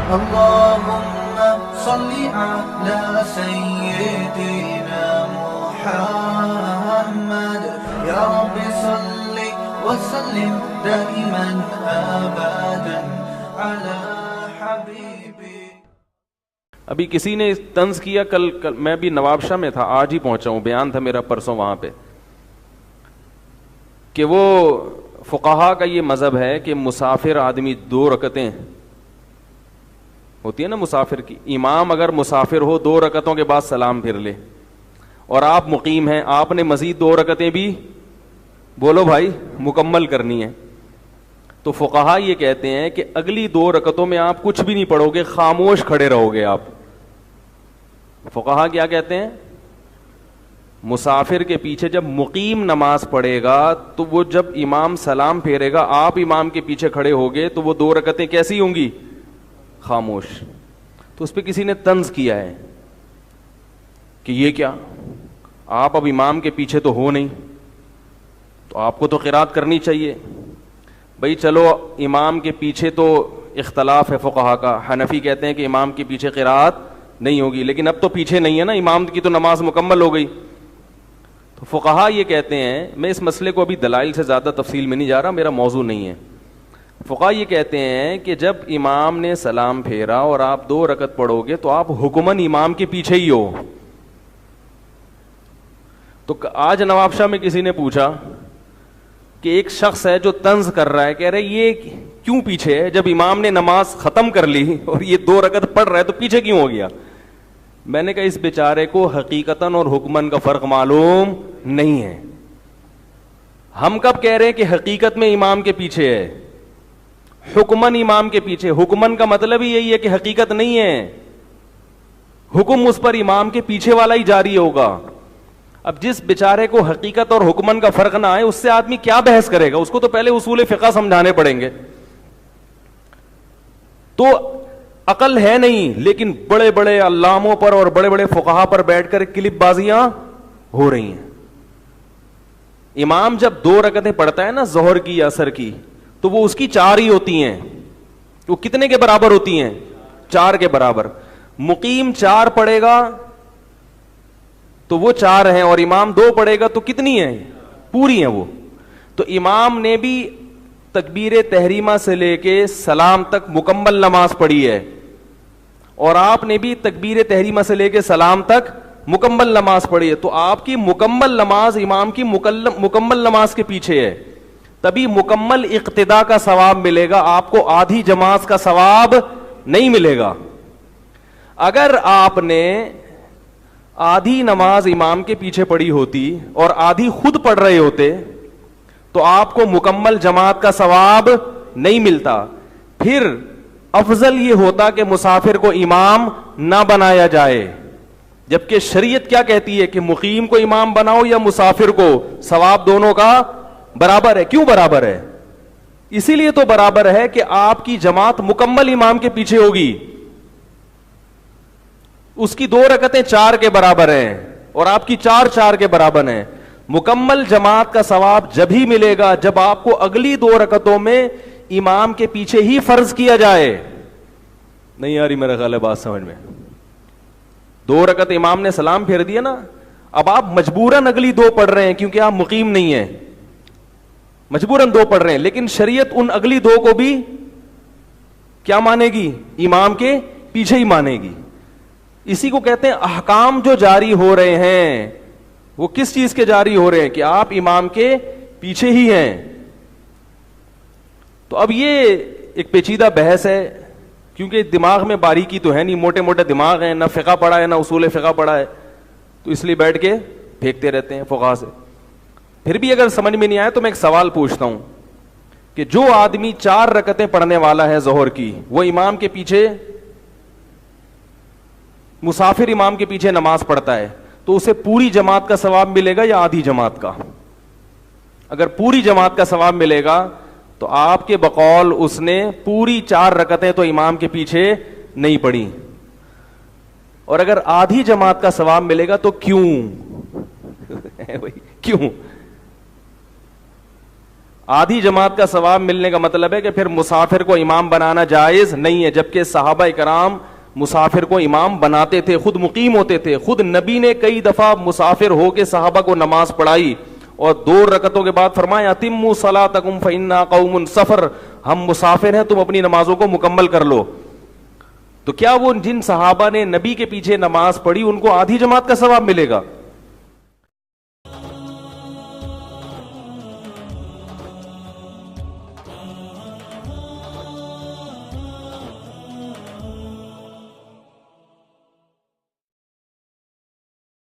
اللهم صل على سيدنا محمد يا رب صل وسلم دائما ابدا على حبيبي. ابھی کسی نے طنز کیا، کل میں بھی نواب شاہ میں تھا، آج ہی پہنچا ہوں، بیان تھا میرا پرسوں وہاں پہ، کہ وہ فقہا کا یہ مذہب ہے کہ مسافر آدمی 2 رکعتیں ہوتی ہے نا مسافر کی، امام اگر مسافر ہو 2 رکعتوں کے بعد سلام پھر لے، اور آپ مقیم ہیں، آپ نے مزید 2 رکعتیں بھی بولو بھائی مکمل کرنی ہے. تو فقہا یہ کہتے ہیں کہ اگلی 2 رکعتوں میں آپ کچھ بھی نہیں پڑھو گے، خاموش کھڑے رہو گے. آپ فقہا کیا کہتے ہیں؟ مسافر کے پیچھے جب مقیم نماز پڑھے گا تو وہ جب امام سلام پھیرے گا، آپ امام کے پیچھے کھڑے ہوگے تو وہ 2 رکعتیں کیسی ہوں گی؟ خاموش. تو اس پہ کسی نے طنز کیا ہے کہ یہ کیا، آپ اب امام کے پیچھے تو ہو نہیں، تو آپ کو تو قرات کرنی چاہیے. بھائی چلو امام کے پیچھے تو اختلاف ہے فقہا کا، حنفی کہتے ہیں کہ امام کے پیچھے قرات نہیں ہوگی، لیکن اب تو پیچھے نہیں ہے نا، امام کی تو نماز مکمل ہو گئی. تو فقہا یہ کہتے ہیں، میں اس مسئلے کو ابھی دلائل سے زیادہ تفصیل میں نہیں جا رہا، میرا موضوع نہیں ہے. فقہا یہ کہتے ہیں کہ جب امام نے سلام پھیرا اور آپ 2 رکعت پڑھو گے تو آپ حکماً امام کے پیچھے ہی ہو. تو آج نواب شاہ میں کسی نے پوچھا کہ ایک شخص ہے جو طنز کر رہا ہے، کہہ رہے یہ کیوں پیچھے ہے، جب امام نے نماز ختم کر لی اور یہ 2 رکعت پڑھ رہا ہے تو پیچھے کیوں ہو گیا؟ میں نے کہا اس بیچارے کو حقیقتاً اور حکماً کا فرق معلوم نہیں ہے. ہم کب کہہ رہے ہیں کہ حقیقت میں امام کے پیچھے ہے، حکماً امام کے پیچھے. حکماً کا مطلب ہی یہی ہے کہ حقیقت نہیں ہے، حکم اس پر امام کے پیچھے والا ہی جاری ہوگا. اب جس بیچارے کو حقیقت اور حکماً کا فرق نہ آئے، اس سے آدمی کیا بحث کرے گا؟ اس کو تو پہلے اصول فقہ سمجھانے پڑیں گے. تو عقل ہے نہیں، لیکن بڑے بڑے علاموں پر اور بڑے بڑے فقہا پر بیٹھ کر کلپ بازیاں ہو رہی ہیں. امام جب 2 رکعتیں پڑھتا ہے نا ظہر کی یا عصر کی، تو وہ اس کی 4 ہی ہوتی ہیں. وہ کتنے کے برابر ہوتی ہیں؟ 4 کے برابر. مقیم 4 پڑھے گا تو وہ 4 ہیں، اور امام 2 پڑھے گا تو کتنی ہیں؟ پوری ہیں وہ. تو امام نے بھی تکبیر تحریمہ سے لے کے سلام تک مکمل نماز پڑھی ہے، اور آپ نے بھی تکبیر تحریمہ سے لے کے سلام تک مکمل نماز پڑھی ہے. تو آپ کی مکمل نماز امام کی مکمل نماز کے پیچھے ہے، تبھی مکمل اقتداء کا ثواب ملے گا، آپ کو آدھی جماعت کا ثواب نہیں ملے گا. اگر آپ نے آدھی نماز امام کے پیچھے پڑھی ہوتی اور آدھی خود پڑھ رہے ہوتے تو آپ کو مکمل جماعت کا ثواب نہیں ملتا. پھر افضل یہ ہوتا کہ مسافر کو امام نہ بنایا جائے، جبکہ شریعت کیا کہتی ہے کہ مقیم کو امام بناؤ یا مسافر کو، ثواب دونوں کا برابر ہے. کیوں برابر ہے؟ اسی لیے تو برابر ہے کہ آپ کی جماعت مکمل امام کے پیچھے ہوگی، اس کی 2 رکعتیں 4 کے برابر ہیں اور آپ کی 4 کے برابر ہیں. مکمل جماعت کا ثواب جب ہی ملے گا جب آپ کو اگلی 2 رکعتوں میں امام کے پیچھے ہی فرض کیا جائے. نہیں آ رہی میرا خیال ہے بات سمجھ میں؟ 2 رکعت امام نے سلام پھیر دیا نا، اب آپ مجبوراً اگلی 2 پڑھ رہے ہیں کیونکہ آپ مقیم نہیں ہیں، مجبوراً 2 پڑھ رہے ہیں، لیکن شریعت ان اگلی 2 کو بھی کیا مانے گی؟ امام کے پیچھے ہی مانے گی. اسی کو کہتے ہیں احکام جو جاری ہو رہے ہیں وہ کس چیز کے جاری ہو رہے ہیں؟ کہ آپ امام کے پیچھے ہی ہیں. تو اب یہ ایک پیچیدہ بحث ہے، کیونکہ دماغ میں باریکی تو ہے نہیں، موٹے موٹے دماغ ہیں، نہ فقہ پڑھا ہے نہ اصول فقہ پڑھا ہے، تو اس لیے بیٹھ کے پھینکتے رہتے ہیں فقہ سے. پھر بھی اگر سمجھ میں نہیں آئے تو میں ایک سوال پوچھتا ہوں کہ جو آدمی 4 رکعتیں پڑھنے والا ہے ظہر کی، وہ امام کے پیچھے، مسافر امام کے پیچھے نماز پڑھتا ہے، تو اسے پوری جماعت کا ثواب ملے گا یا آدھی جماعت کا؟ اگر پوری جماعت کا ثواب ملے گا تو آپ کے بقول اس نے پوری 4 رکعتیں تو امام کے پیچھے نہیں پڑھی. اور اگر آدھی جماعت کا ثواب ملے گا تو کیوں؟ کیوں؟ آدھی جماعت کا ثواب ملنے کا مطلب ہے کہ پھر مسافر کو امام بنانا جائز نہیں ہے، جبکہ صحابہ کرام مسافر کو امام بناتے تھے، خود مقیم ہوتے تھے. خود نبی نے کئی دفعہ مسافر ہو کے صحابہ کو نماز پڑھائی اور 2 رکعتوں کے بعد فرمایا اتموا صلاتکم فإنا قوم سفر، ہم مسافر ہیں، تم اپنی نمازوں کو مکمل کر لو. تو کیا وہ جن صحابہ نے نبی کے پیچھے نماز پڑھی ان کو آدھی جماعت کا ثواب ملے گا؟